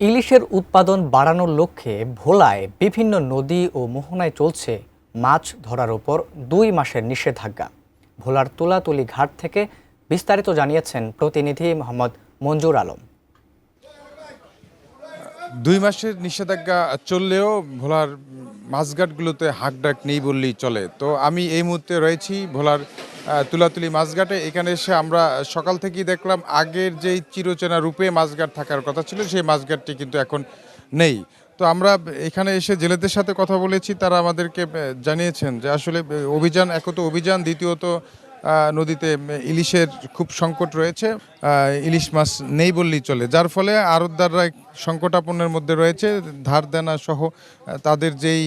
ইলিশের উৎপাদন বাড়ানোর লক্ষ্যে ভোলায় বিভিন্ন নদী ও মোহনায় চলছে মাছ ধরার ওপর ২ মাসের নিষেধাজ্ঞা। ভোলার তুলাতুলি ঘাট থেকে বিস্তারিত জানিয়েছেন প্রতিনিধি মোহাম্মদ মঞ্জুর আলম। ২ মাসের নিষেধাজ্ঞা চললেও ভোলার মাছঘাটগুলোতে হাঁকডাক নেই বললেই চলে। তো আমি এই মুহূর্তে রয়েছি ভোলার তুলাতুলি মাছঘাটে। এখানে এসে আমরা সকাল থেকেই দেখলাম আগের যেই চিরচেনা রূপে মাছঘাট থাকার কথা ছিল সেই মাছঘাটটি কিন্তু এখন নেই। তো আমরা এখানে এসে জেলেদের সাথে কথা বলেছি, তারা আমাদেরকে জানিয়েছেন যে আসলে অভিযান, এক তো অভিযান, দ্বিতীয়ত নদীতে ইলিশের খুব সংকট রয়েছে। ইলিশ মাছ নেই বললেই চলে, যার ফলে আড়তদাররা সংকটাপন্নের মধ্যে রয়েছে। ধার দেনা সহ তাদের যেই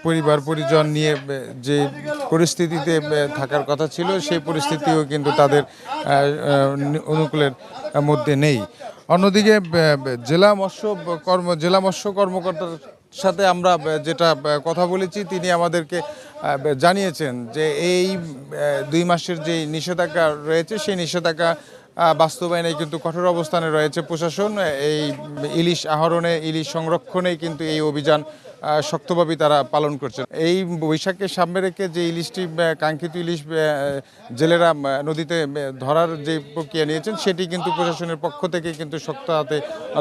পরিবার পরিজন নিয়ে যে পরিস্থিতিতে থাকার কথা ছিল সেই পরিস্থিতিও কিন্তু তাদের অনুকূলের মধ্যে নেই। অন্যদিকে জেলা মৎস্য কর্মকর্তার সাথে আমরা যেটা কথা বলেছি, তিনি আমাদেরকে জানিয়েছেন যে এই ২ মাসের যে নিষেধাজ্ঞা রয়েছে সেই নিষেধাজ্ঞা বাস্তবায়নে কিন্তু কঠোর অবস্থানে রয়েছে প্রশাসন। এই ইলিশ আহরণে, ইলিশ সংরক্ষণে কিন্তু এই অভিযান শক্তভাবে তারা পালন করছেন। এই বৈশাখকে সামনে রেখে যে ইলিশটি, কাঙ্ক্ষিত ইলিশ জেলেরা নদীতে ধরার যে প্রক্রিয়া নিয়েছেন সেটি কিন্তু প্রশাসনের পক্ষ থেকে কিন্তু শক্ত হাতে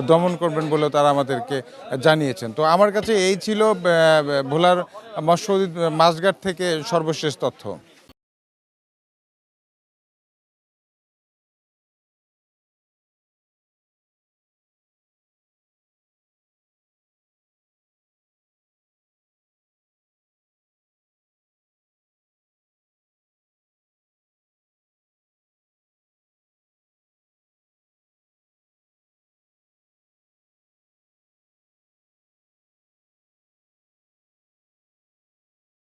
দমন করবেন বলেও তারা আমাদেরকে জানিয়েছেন। তো আমার কাছে এই ছিল ভোলার মাছঘাট থেকে সর্বশেষ তথ্য।